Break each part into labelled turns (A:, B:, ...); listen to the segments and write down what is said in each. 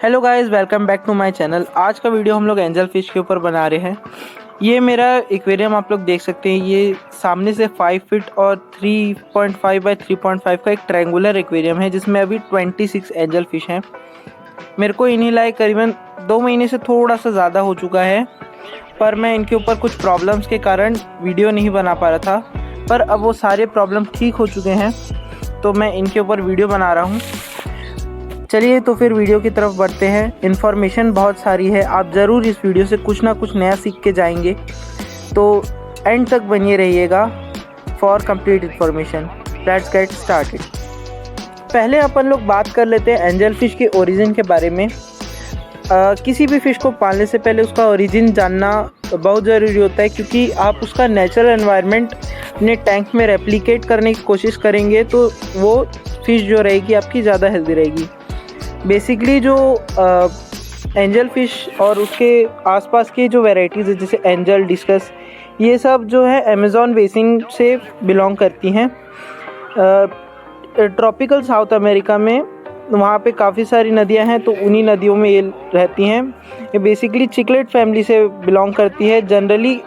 A: Hello guys, welcome back to my channel. आज का video हम लोग एंजल फिश के ऊपर बना रहे हैं। ये मेरा एक्वेरियम आप लोग देख सकते हैं। ये सामने से 5 फीट और 3.5 बाय 3.5 का एक ट्रायंगुलर एक्वेरियम है जिसमें अभी 26 एंजल फिश हैं। मेरे को इन्हीं लायक करीबन 2 महीने से थोड़ा सा ज़्यादा हो चुका है, पर मैं इनके ऊपर कुछ प्रॉब्लम्स के कारण वीडियो नहीं बना पा रहा था। पर अब वो सारे प्रॉब्लम ठीक हो चुके हैं तो मैं इनके ऊपर वीडियो बना रहा हूँ। चलिए तो फिर वीडियो की तरफ बढ़ते हैं। इन्फॉर्मेशन बहुत सारी है, आप ज़रूर इस वीडियो से कुछ ना कुछ नया सीख के जाएंगे, तो एंड तक बनिए रहिएगा for complete information. Let's get started. पहले अपन लोग बात कर लेते हैं एंजल फिश के ओरिजिन के बारे में। किसी भी फ़िश को पालने से पहले उसका ओरिजिन जानना बहुत ज़रूरी होता है, क्योंकि आप उसका नेचुरल एनवायरनमेंट अपने टैंक में रेप्लिकेट करने की कोशिश करेंगे तो वो फ़िश जो रहेगी आपकी ज़्यादा हेल्दी रहेगी। बेसिकली जो एंजल फ़िश और उसके आसपास की जो वैरायटीज़ है जैसे एंजल, डिस्कस, ये सब जो है अमेज़न बेसिन से बिलोंग करती हैं। ट्रॉपिकल साउथ अमेरिका में वहाँ पे काफ़ी सारी नदियाँ हैं, तो उन्हीं नदियों में ये रहती हैं। ये बेसिकली चिकलेट फैमिली से बिलोंग करती है। जनरली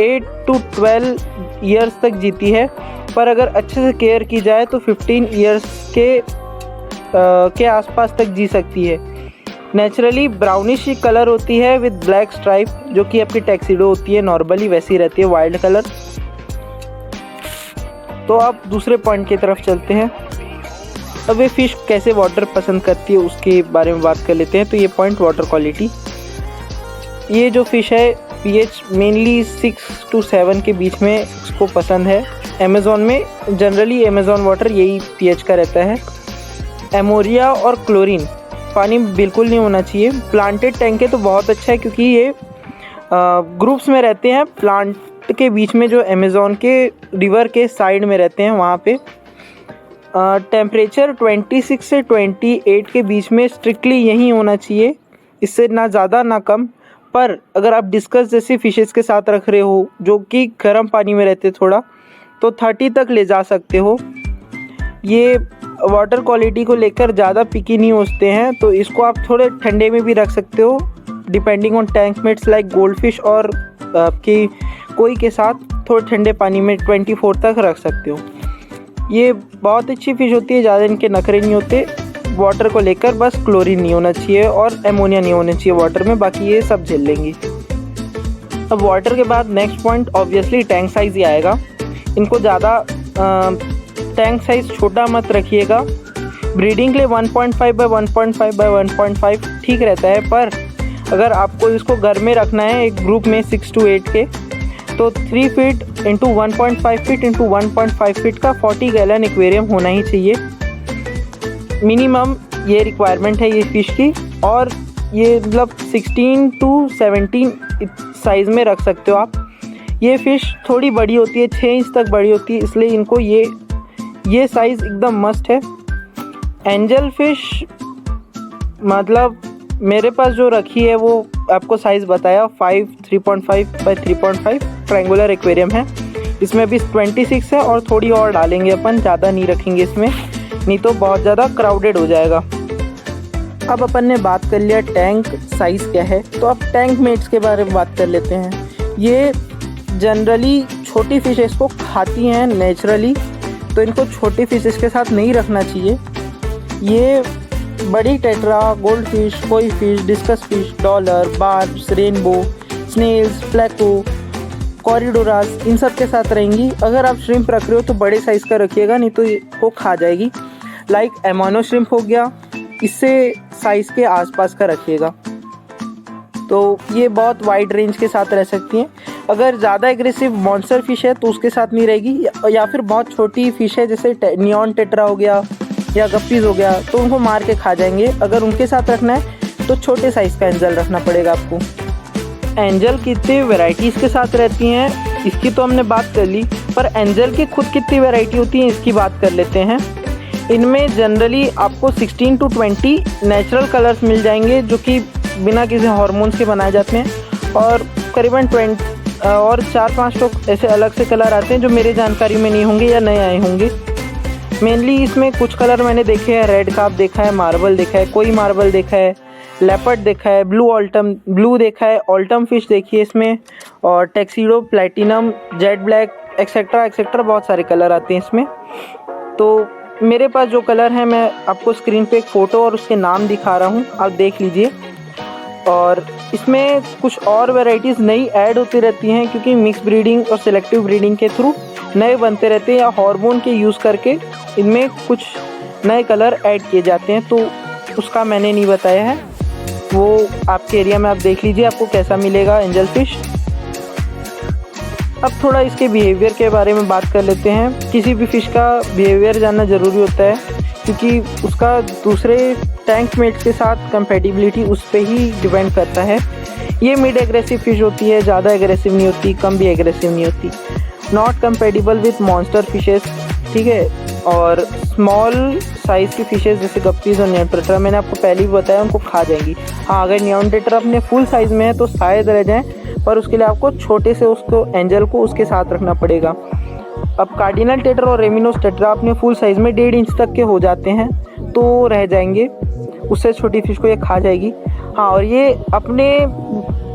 A: 8 to 12 ईयर्स तक जीती है, पर अगर अच्छे से केयर की जाए तो 15 ईयर्स के आसपास तक जी सकती है। नेचुरली ब्राउनिश कलर होती है विद ब्लैक स्ट्राइप, जो कि आपकी टैक्सीडो होती है, नॉर्मली वैसी रहती है, वाइल्ड कलर। तो आप दूसरे पॉइंट की तरफ चलते हैं। अब ये फ़िश कैसे वाटर पसंद करती है उसके बारे में बात कर लेते हैं। तो ये पॉइंट वाटर क्वालिटी, ये जो फ़िश है पीएच मेनली 6 to 7 के बीच में इसको पसंद है। अमेज़न में जनरली अमेज़न वाटर यही पीएच का रहता है। एमोनिया और क्लोरीन पानी बिल्कुल नहीं होना चाहिए। प्लांटेड टैंक है तो बहुत अच्छा है, क्योंकि ये ग्रुप्स में रहते हैं प्लांट के बीच में, जो अमेज़न के रिवर के साइड में रहते हैं। वहाँ पे टेम्परेचर 26 से 28 के बीच में स्ट्रिक्टली यही होना चाहिए, इससे ना ज़्यादा ना कम। पर अगर आप डिस्कस जैसी फिशेस के साथ रख रहे हो जो कि गर्म पानी में रहते थोड़ा, तो 30 तक ले जा सकते हो। ये वाटर क्वालिटी को लेकर ज़्यादा पिकी नहीं होते हैं, तो इसको आप थोड़े ठंडे में भी रख सकते हो, depending on tank mates like goldfish, और आपकी कोई के साथ थोड़े ठंडे पानी में 24 तक रख सकते हो। ये बहुत अच्छी फ़िश होती है, ज़्यादा इनके नखरे नहीं होते वाटर को लेकर। बस क्लोरीन नहीं होना चाहिए और एमोनिया नहीं होना चाहिए वाटर में, बाकी ये सब झेल लेंगी। अब वाटर के बाद next point obviously tank size ही आएगा। इनको ज़्यादा टैंक साइज़ छोटा मत रखिएगा। ब्रीडिंग के लिए 1.5 बाय 1.5 बाय 1.5 ठीक रहता है, पर अगर आपको इसको घर में रखना है एक ग्रुप में 6 to 8 के, तो 3 feet into 1.5 feet into 1.5 feet का 40 गैलन एक्वेरियम होना ही चाहिए मिनिमम। ये रिक्वायरमेंट है ये फ़िश की, और ये मतलब 16 to 17 साइज़ में रख सकते हो आप। ये फ़िश थोड़ी बड़ी होती है, 6 इंच तक बड़ी होती है, इसलिए इनको ये साइज़ एकदम मस्ट है। एंजल फिश मतलब मेरे पास जो रखी है वो आपको साइज़ बताया 3.5 बाय 3.5 ट्रायंगुलर एक्वेरियम है। इसमें अभी 26 है और थोड़ी और डालेंगे अपन, ज़्यादा नहीं रखेंगे इसमें, नहीं तो बहुत ज़्यादा क्राउडेड हो जाएगा। अब अपन ने बात कर लिया टैंक साइज़ क्या है, तो अब टैंक मेट्स के बारे में बात कर लेते हैं। ये जनरली छोटी फिशेस को खाती हैं नेचुरली, तो इनको छोटी फिशेस के साथ नहीं रखना चाहिए। ये बड़ी टेट्रा, गोल्ड फिश, कोई fish, discus fish, dollar, barbs, rainbow, snails, pleco, corydoras, इन सब के साथ रहेंगी। अगर आप श्रिम्प रख रहे हो तो बड़े साइज़ का रखिएगा, नहीं तो ये वो खा जाएगी। लाइक एमोनो श्रिम्प हो गया, इससे साइज़ के आसपास का रखिएगा। तो ये बहुत वाइड रेंज के साथ रह सकती हैं। अगर ज़्यादा एग्रेसिव मॉन्स्टर फिश है तो उसके साथ नहीं रहेगी, या फिर बहुत छोटी फिश है जैसे नियॉन टेट्रा हो गया या गप्पीज़ हो गया, तो उनको मार के खा जाएंगे। अगर उनके साथ रखना है तो छोटे साइज़ का एंजल रखना पड़ेगा आपको। एंजल कितनी वैरायटीज़ के साथ रहती हैं इसकी तो हमने बात कर ली, पर एंजल की खुद कितनी वैरायटी होती है इसकी बात कर लेते हैं। इनमें जनरली आपको 16 to 20 नेचुरल कलर्स मिल जाएंगे, जो कि बिना किसी हार्मोन्स के बनाए जाते हैं, और करीबन 20 और 4-5 तो ऐसे अलग से कलर आते हैं जो मेरे जानकारी में नहीं होंगे या नए आए होंगे। मेनली इसमें कुछ कलर मैंने देखे हैं, रेड काप देखा है, मार्बल देखा है, कोई मार्बल देखा है, लेपर्ड देखा है, ब्लू देखा है, ऑल्टम फिश देखी है इसमें, और tuxedo, platinum, jet black, etcetera etcetera बहुत सारे कलर आते हैं इसमें। तो मेरे पास जो कलर है मैं आपको स्क्रीन पे एक फ़ोटो और उसके नाम दिखा रहा हूँ, आप देख लीजिए। और इसमें कुछ और वैरायटीज़ नई ऐड होती रहती हैं, क्योंकि मिक्स ब्रीडिंग और सिलेक्टिव ब्रीडिंग के थ्रू नए बनते रहते हैं, या हार्मोन के यूज़ करके इनमें कुछ नए कलर ऐड किए जाते हैं। तो उसका मैंने नहीं बताया है, वो आपके एरिया में आप देख लीजिए आपको कैसा मिलेगा एंजल फिश। अब थोड़ा इसके बिहेवियर के बारे में बात कर लेते हैं। किसी भी फ़िश का बिहेवियर जानना ज़रूरी होता है, क्योंकि उसका दूसरे टैंक मेट्स के साथ कंपैटिबिलिटी उस पर ही डिपेंड करता है। ये मिड एग्रेसिव फ़िश होती है, ज़्यादा एग्रेसिव नहीं होती, कम भी एग्रेसिव नहीं होती। Not compatible with monster fishes, ठीक है। और स्मॉल साइज़ की फ़िशेस जैसे गप्पीज़ और नियोन, मैंने आपको पहले भी बताया उनको खा जाएंगी। हाँ, अगर नियोन अपने फुल साइज़ में है तो शायद रह जाएँ, पर उसके लिए आपको छोटे से उसको एंजल को उसके साथ रखना पड़ेगा। अब कार्डिनल टेटर और रेमिनोस टेट्रा अपने फुल साइज़ में 1.5 इंच तक के हो जाते हैं तो रह जाएंगे, उससे छोटी फ़िश को ये खा जाएगी। हाँ, और ये अपने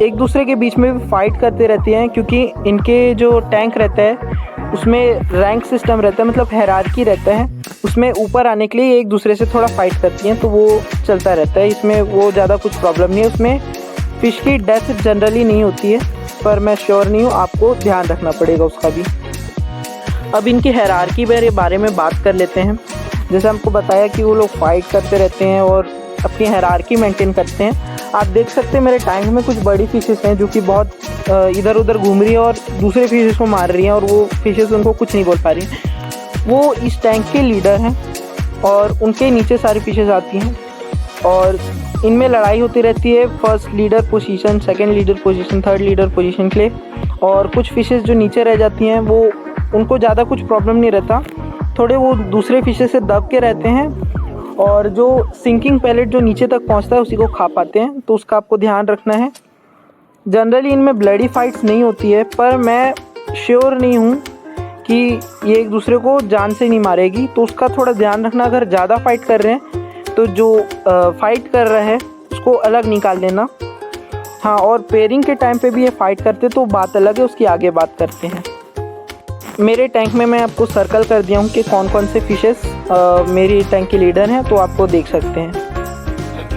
A: एक दूसरे के बीच में भी फाइट करते रहते हैं, क्योंकि इनके जो टैंक रहता है उसमें रैंक सिस्टम रहता है, मतलब हायरार्की रहता है। उसमें ऊपर आने के लिए एक दूसरे से थोड़ा फाइट करती हैं, तो वो चलता रहता है। इसमें वो ज़्यादा कुछ प्रॉब्लम नहीं है। उसमें फ़िश की डेथ जनरली नहीं होती है, पर मैं श्योर नहीं हूँ, आपको ध्यान रखना पड़ेगा उसका भी। अब इनकी हायरार्की के बारे में बात कर लेते हैं। जैसे हमको बताया कि वो लोग फाइट करते रहते हैं और अपनी हायरार्की मेंटेन करते हैं। आप देख सकते हैं मेरे टैंक में कुछ बड़ी फिशेस हैं जो कि बहुत इधर उधर घूम रही है और दूसरे फिशेस को मार रही हैं, और वो फिशेस उनको कुछ नहीं बोल पा रही हैं। वो इस टैंक के लीडर हैं और उनके नीचे सारी फिशेस आती हैं, और इनमें लड़ाई होती रहती है first leader position, second leader position, third leader position के लिए। और कुछ फिशेस जो नीचे रह जाती हैं वो उनको ज़्यादा कुछ प्रॉब्लम नहीं रहता, थोड़े वो दूसरे फिशेस से दब के रहते हैं, और जो सिंकिंग पैलेट जो नीचे तक पहुंचता है उसी को खा पाते हैं, तो उसका आपको ध्यान रखना है। जनरली इनमें ब्लडी फाइट्स नहीं होती है, पर मैं श्योर नहीं हूँ कि ये एक दूसरे को जान से नहीं मारेगी, तो उसका थोड़ा ध्यान रखना। अगर ज़्यादा फाइट कर रहे हैं तो जो फाइट कर रहा है उसको अलग निकाल देना। हाँ, और पेयरिंग के टाइम पे भी ये फाइट करते तो बात अलग है, उसकी आगे बात करते हैं। मेरे टैंक में मैं आपको सर्कल कर दिया हूँ कि कौन कौन से फिशेस मेरी टैंक के लीडर हैं, तो आपको देख सकते हैं।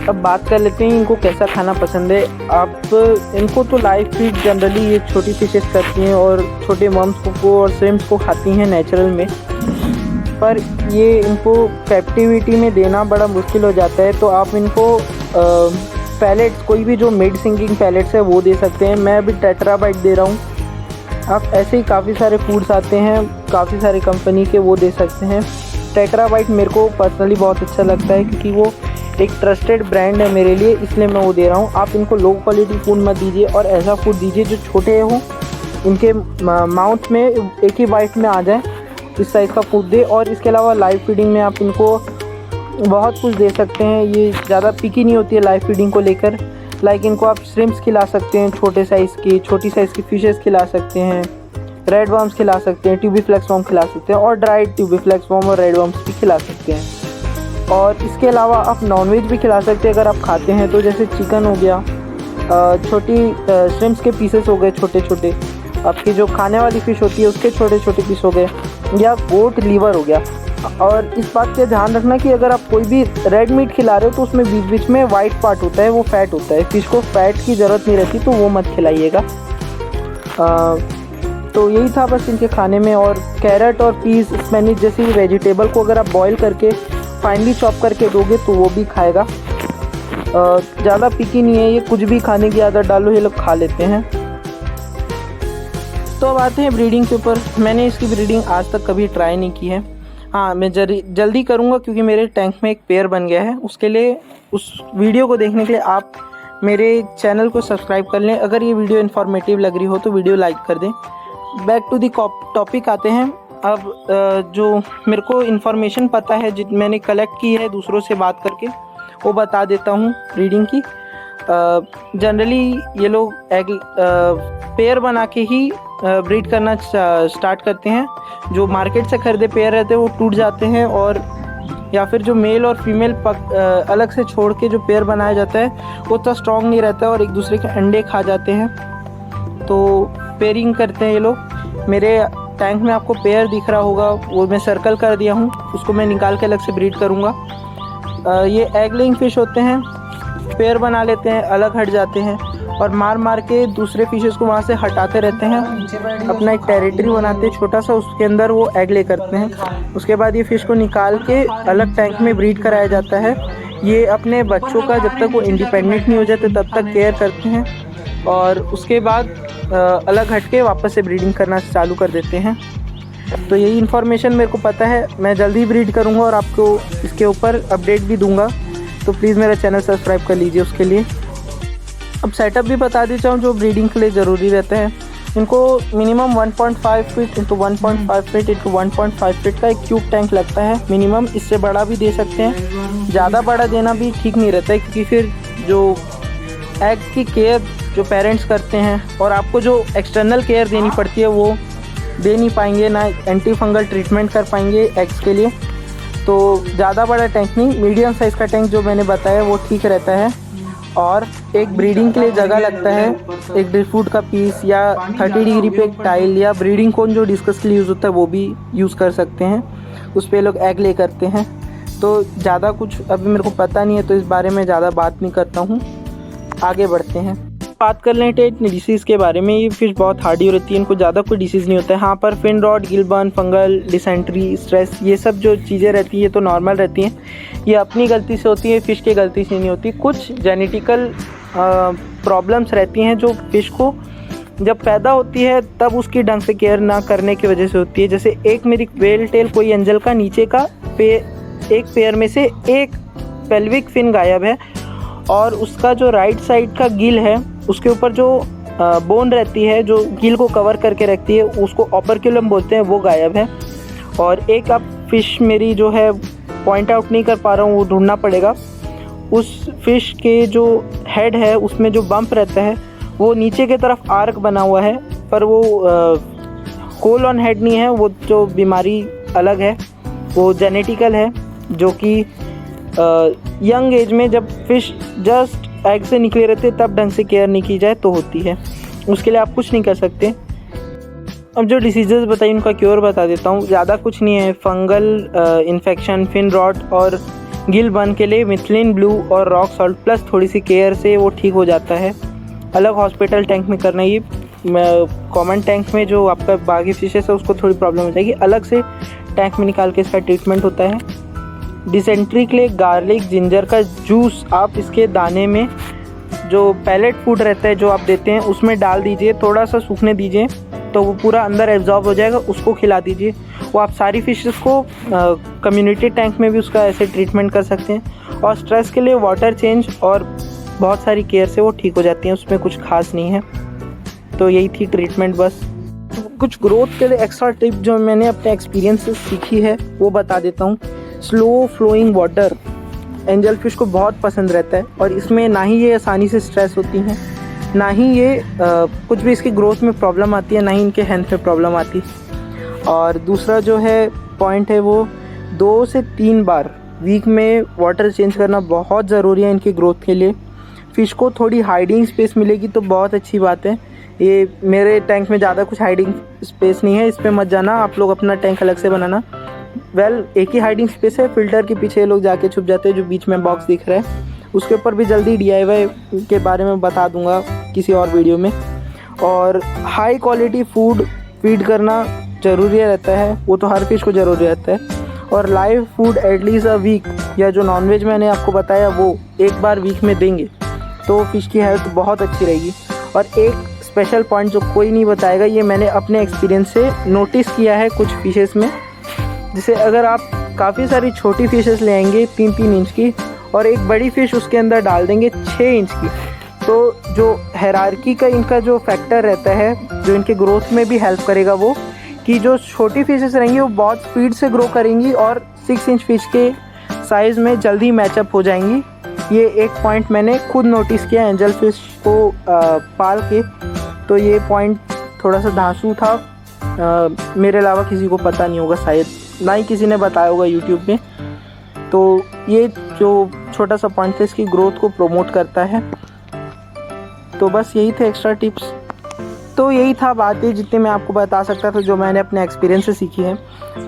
A: अब बात कर लेते हैं इनको कैसा खाना पसंद है। आप इनको तो लाइव फीड जनरली ये छोटी फिशेस करती हैं और छोटे वर्म्स को और श्रिम्प्स को खाती हैं नेचुरल में, पर ये इनको कैप्टिविटी में देना बड़ा मुश्किल हो जाता है। तो आप इनको पैलेट्स, कोई भी जो मिड सिंकिंग पैलेट्स है वो दे सकते हैं। मैं अभी टेट्राबाइट दे रहा हूँ। आप ऐसे ही काफ़ी सारे फूड्स आते हैं काफ़ी सारे कंपनी के, वो दे सकते हैं। टेट्राबाइट मेरे को पर्सनली बहुत अच्छा लगता है, क्योंकि वो एक ट्रस्टेड ब्रांड है मेरे लिए, इसलिए मैं वो दे रहा हूँ। आप इनको लो क्वालिटी फूड मत दीजिए और ऐसा फूड दीजिए जो छोटे हों, इनके माउथ में एक ही बाइट में आ जाए, इस साइज़ का फूड दे। और इसके अलावा लाइव फीडिंग में आप इनको बहुत कुछ दे सकते हैं, ये ज़्यादा पिकी नहीं होती है लाइव फीडिंग को लेकर। लाइक इनको आप श्रिम्प्स खिला सकते हैं, छोटी साइज़ की फिशेस खिला सकते हैं, रेड वर्म्स खिला सकते हैं, ट्यूबीफ्लेक्स वर्म खिला सकते हैं, और ड्राइड ट्यूबीफ्लेक्स वर्म और रेड वर्म्स भी खिला सकते हैं। और इसके अलावा आप नॉनवेज भी खिला सकते हैं अगर आप खाते हैं तो, जैसे चिकन हो गया, छोटी श्रिम्प्स के पीसेस हो गए छोटे छोटे, आपकी जो खाने वाली फ़िश होती है उसके छोटे छोटे पीस हो गए, या गोट लीवर हो गया। और इस बात का ध्यान रखना कि अगर आप कोई भी रेड मीट खिला रहे हो तो उसमें बीच बीच में वाइट पार्ट होता है, वो फैट होता है। फ़िश को फैट की ज़रूरत नहीं रहती, तो वो मत खिलाइएगा। तो यही था बस इनके खाने में। और कैरेट और पीस, स्पेनिश जैसी वेजिटेबल को अगर आप बॉईल करके फाइनली चॉप करके दोगे तो वो भी खाएगा। ज़्यादा पिकी नहीं है ये, कुछ भी खाने की आदत डालो ये लोग खा लेते हैं। तो अब आते हैं ब्रीडिंग के ऊपर। मैंने इसकी ब्रीडिंग आज तक कभी ट्राई नहीं की है। हाँ, मैं जल्दी करूँगा, क्योंकि मेरे टैंक में एक पेयर बन गया है। उसके लिए, उस वीडियो को देखने के लिए आप मेरे चैनल को सब्सक्राइब कर लें। अगर ये वीडियो इन्फॉर्मेटिव लग रही हो तो वीडियो लाइक कर दें। बैक टू दी टॉपिक आते हैं। अब जो मेरे को इन्फॉर्मेशन पता है, मैंने कलेक्ट की है दूसरों से बात करके, वो बता देता हूँ ब्रीडिंग की। जनरली ये लोग एग पेयर बना के ही ब्रीड करना स्टार्ट करते हैं। जो मार्केट से खरीदे पेयर रहते हैं वो टूट जाते हैं और या फिर जो मेल और फीमेल अलग से छोड़ के जो पेयर बनाया जाता है वो उतना स्ट्रॉन्ग नहीं रहता है और एक दूसरे के अंडे खा जाते हैं। तो पेयरिंग करते हैं ये लोग। मेरे टैंक में आपको पेयर दिख रहा होगा, वो मैं सर्कल कर दिया हूँ, उसको मैं निकाल के अलग से ब्रीड करूँगा। ये एग लेइंग फ़िश होते हैं, पेयर बना लेते हैं, अलग हट जाते हैं और मार मार के दूसरे फिशेस को वहाँ से हटाते रहते हैं। अपना एक टेरिटरी बनाते हैं छोटा सा, उसके अंदर वो एग ले करते हैं। उसके बाद ये फ़िश को निकाल के अलग टैंक में ब्रीड कराया जाता है। ये अपने बच्चों का जब तक वो इंडिपेंडेंट नहीं हो जाते तब तक केयर करते हैं और उसके बाद अलग हट के वापस से ब्रीडिंग करना चालू कर देते हैं। तो यही इन्फॉर्मेशन मेरे को पता है, मैं जल्दी ब्रीड करूँगा और आपको इसके ऊपर अपडेट भी दूँगा। तो प्लीज़ मेरा चैनल सब्सक्राइब कर लीजिए उसके लिए। अब सेटअप भी बता देता हूँ जो ब्रीडिंग के लिए ज़रूरी रहता है। इनको minimum 1.5 feet into 1.5 feet into 1.5 feet का एक क्यूब टैंक लगता है मिनिमम। इससे बड़ा भी दे सकते हैं, ज़्यादा बड़ा देना भी ठीक नहीं रहता है क्योंकि फिर जो एग की केयर जो पेरेंट्स करते हैं और आपको जो एक्सटर्नल केयर देनी पड़ती है वो दे नहीं पाएंगे, ना एंटी फंगल ट्रीटमेंट कर पाएंगे एग्स के लिए। तो ज़्यादा बड़ा टैंक नहीं, मीडियम साइज़ का टैंक जो मैंने बताया वो ठीक रहता है। और एक ब्रीडिंग के लिए जगह लगता है, एक ड्रिल फूड का पीस या 30 डिग्री पे एक टाइल या ब्रीडिंग कोन जो डिस्कस के लिए यूज़ होता है वो भी यूज़ कर सकते हैं। उस पर लोग एग ले करते हैं। तो ज़्यादा कुछ अभी मेरे को पता नहीं है तो इस बारे में ज़्यादा बात नहीं करता हूँ, आगे बढ़ते हैं। बात कर लें डिसीज़ के बारे में। ये फिश बहुत हार्डी रहती है, इनको ज़्यादा कोई डिसीज़ नहीं होता है। हाँ पर fin rot, gill burn, fungal, dysentery, stress ये सब जो चीज़ें रहती है तो नॉर्मल रहती हैं। ये अपनी गलती से होती है, फ़िश की गलती से नहीं होती। कुछ जेनेटिकल प्रॉब्लम्स रहती हैं जो फ़िश को जब पैदा होती है तब उसकी ढंग से केयर ना करने की वजह से होती है। जैसे एक मेरी वेल टेल कोई एंजल का नीचे का एक पेयर में से एक पेल्विक फिन गायब है और उसका जो राइट साइड का गिल है उसके ऊपर जो बोन रहती है जो गिल को कवर करके रखती है उसको ओपर्क्युलम बोलते हैं, वो गायब है। और एक अब फ़िश मेरी जो है पॉइंट आउट नहीं कर पा रहा हूँ, वो ढूंढना पड़ेगा। उस फ़िश के जो हेड है उसमें जो बम्प रहता है वो नीचे की तरफ आर्क बना हुआ है, पर वो होल ऑन हेड नहीं है। वो जो बीमारी अलग है, वो जेनेटिकल है, जो कि यंग एज में जब फ़िश जस्ट एग से निकले रहते तब ढंग से केयर नहीं की जाए तो होती है। उसके लिए आप कुछ नहीं कर सकते। अब जो डिसीजेस बताइए उनका क्योर बता देता हूँ। ज़्यादा कुछ नहीं है, फंगल इन्फेक्शन, फिन रॉट और गिल बर्न के लिए मिथिलीन ब्लू और रॉक सॉल्ट प्लस थोड़ी सी केयर से वो ठीक हो जाता है। अलग हॉस्पिटल टैंक में करना, ये कॉमन टैंक में जो आपका बागी फिशेस है उसको थोड़ी प्रॉब्लम हो जाएगी, अलग से टैंक में निकाल के इसका ट्रीटमेंट होता है। डिसेंट्री के लिए गार्लिक जिंजर का जूस आप इसके दाने में जो पैलेट फूड रहता है जो आप देते हैं उसमें डाल दीजिए, थोड़ा सा सूखने दीजिए तो वो पूरा अंदर एब्जॉर्ब हो जाएगा, उसको खिला दीजिए। वो आप सारी फिशेस को कम्युनिटी टैंक में भी उसका ऐसे ट्रीटमेंट कर सकते हैं। और स्ट्रेस के लिए वाटर चेंज और बहुत सारी केयर से वो ठीक हो जाती हैं, उसमें कुछ खास नहीं है। तो यही थी ट्रीटमेंट बस। कुछ ग्रोथ के लिए एक्स्ट्रा टिप जो मैंने अपने एक्सपीरियंस से सीखी है वो बता देता हूँ। Slow flowing water angel fish को बहुत पसंद रहता है और इसमें ना ही ये आसानी से स्ट्रेस होती हैं, ना ही ये कुछ भी इसकी ग्रोथ में प्रॉब्लम आती है, ना ही इनके हेल्थ में प्रॉब्लम आती। और दूसरा जो है पॉइंट है वो 2 से 3 बार वीक में वाटर चेंज करना बहुत ज़रूरी है इनकी ग्रोथ के लिए। फ़िश को थोड़ी हाइडिंग स्पेस मिलेगी तो बहुत अच्छी बात है। ये मेरे टैंक में ज़्यादा कुछ हाइडिंग स्पेस नहीं है, इस पर मत जाना, आप लोग अपना टैंक अलग से बनाना। एक ही हाइडिंग स्पेस है, फ़िल्टर के पीछे लोग जाके छुप जाते हैं जो बीच में बॉक्स दिख रहा है। उसके ऊपर भी जल्दी DIY के बारे में बता दूंगा किसी और वीडियो में। और हाई क्वालिटी फूड फीड करना ज़रूरी रहता है, वो तो हर फिश को ज़रूरी रहता है। और live food at least a week, या जो नॉनवेज मैंने आपको बताया वो एक बार वीक में देंगे तो फ़िश की हेल्थ बहुत अच्छी रहेगी। और एक स्पेशल पॉइंट जो कोई नहीं बताएगा, ये मैंने अपने एक्सपीरियंस से नोटिस किया है कुछ फिशेस में। जैसे अगर आप काफ़ी सारी छोटी फिशेस ले आएंगे 3-3 इंच की और एक बड़ी फ़िश उसके अंदर डाल देंगे 6 इंच की, तो जो हायरार्की का इनका जो फैक्टर रहता है जो इनके ग्रोथ में भी हेल्प करेगा वो कि जो छोटी फिशेस रहेंगी वो बहुत स्पीड से ग्रो करेंगी और 6 इंच फिश के साइज़ में जल्दी मैचअप हो जाएंगी। ये एक पॉइंट मैंने खुद नोटिस किया एंजल फिश को पाल के, तो ये पॉइंट थोड़ा सा धांसू था, मेरे अलावा किसी को पता नहीं होगा शायद, ना ही किसी ने बताया होगा यूट्यूब में। तो तो ये जो छोटा सा पॉइंट है इसकी ग्रोथ को प्रमोट करता है। तो बस यही थे एक्स्ट्रा टिप्स। तो यही था बातें जितनी मैं आपको बता सकता था जो मैंने अपने एक्सपीरियंस से सीखी है।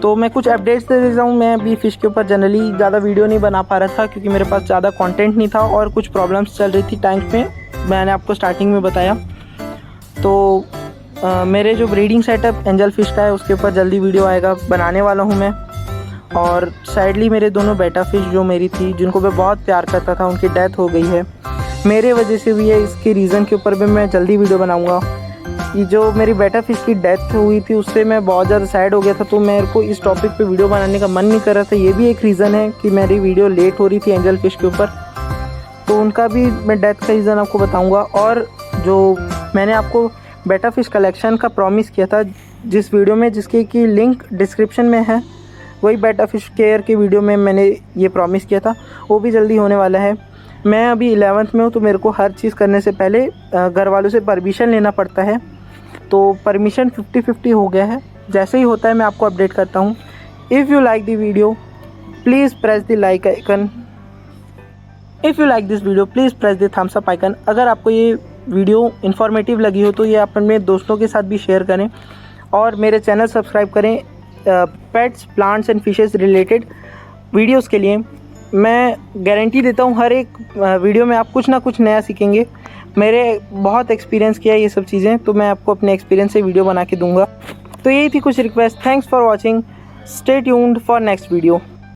A: तो मैं कुछ अपडेट्स दे देता हूँ। मैं अभी फ़िश के ऊपर जनरली ज़्यादा वीडियो नहीं बना पा रहा था क्योंकि मेरे पास ज़्यादा कंटेंट नहीं था और कुछ प्रॉब्लम्स चल रही थी टैंक में, मैंने आपको स्टार्टिंग में बताया। तो मेरे जो ब्रीडिंग सेटअप एंजल फ़िश का है उसके ऊपर जल्दी वीडियो आएगा, बनाने वाला हूँ मैं। और सैडली मेरे दोनों बेटा फ़िश जो मेरी थी, जिनको मैं बहुत प्यार करता था, उनकी डेथ हो गई है, मेरे वजह से हुई है। इसके रीज़न के ऊपर भी मैं जल्दी वीडियो बनाऊँगा। ये जो मेरी बेटा फ़िश की डेथ हुई थी उससे मैं बहुत ज़्यादा सैड हो गया था, तो मेरे को इस टॉपिक पे वीडियो बनाने का मन नहीं कर रहा था। ये भी एक रीज़न है कि मेरी वीडियो लेट हो रही थी एंजल फ़िश के ऊपर, तो उनका भी मैं डेथ का रीज़न आपको बताऊंगा। और जो मैंने आपको बेटा फ़िश कलेक्शन का प्रॉमिस किया था जिस वीडियो में, जिसके की लिंक डिस्क्रिप्शन में है, वही बेटा फ़िश केयर के वीडियो में मैंने ये प्रॉमिस किया था, वो भी जल्दी होने वाला है। मैं अभी 11th में हूँ, तो मेरे को हर चीज़ करने से पहले घर वालों से परमिशन लेना पड़ता है। तो परमिशन 50-50 हो गया है। जैसे ही होता है मैं आपको अपडेट करता हूँ। If you like the video please press the like icon. If you like this video please press the thumbs up icon. अगर आपको ये वीडियो इन्फॉर्मेटिव लगी हो तो ये आप अपने दोस्तों के साथ भी शेयर करें और मेरे चैनल सब्सक्राइब करें pets, plants and fishes related videos के लिए। मैं गारंटी देता हूँ हर एक वीडियो में आप कुछ ना कुछ नया सीखेंगे। मेरे बहुत एक्सपीरियंस किया है ये सब चीज़ें, तो मैं आपको अपने एक्सपीरियंस से वीडियो बना के दूंगा। तो यही थी कुछ request. Thanks for watching. Stay tuned for next video.